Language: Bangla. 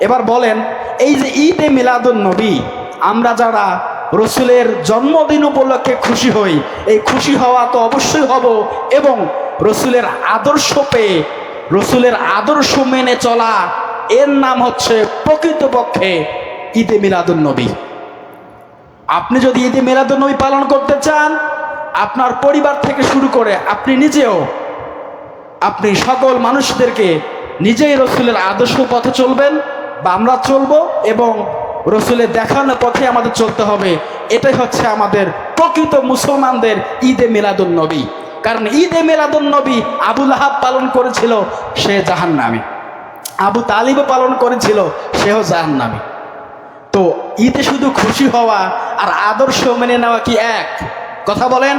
এবার বলেন, এই যে ঈদে মিলাদুন নবী, আমরা যারা রসুলের জন্মদিন উপলক্ষে খুশি হই, এই খুশি হওয়া তো অবশ্যই হব, এবং রসুলের আদর্শ পেয়ে রসুলের আদর্শ মেনে চলা, এর নাম হচ্ছে প্রকৃতপক্ষে ঈদে মিলাদুন নবী। আপনি যদি ঈদে মিলাদুন নবী পালন করতে চান, আপনার পরিবার থেকে শুরু করে আপনি নিজেও, আপনি সকল মানুষদেরকে নিজেই রসুলের আদর্শ পথে চলবেন, বা আমরা চলবো, এবং রসুলের দেখানো পথে আমাদের চলতে হবে। এটাই হচ্ছে আমাদের প্রকৃত মুসলমানদের ঈদে মিলাদুন নবী। কারণ ঈদে মিলাদুন নবী আবু লাহাব পালন করেছিল, সে জাহান্নামী। আবু তালিবও পালন করেছিল, সেও জাহান্নামী। তো ঈদে শুধু খুশি হওয়া আর আদর্শ মেনে নেওয়া কি এক? কথা বলেন।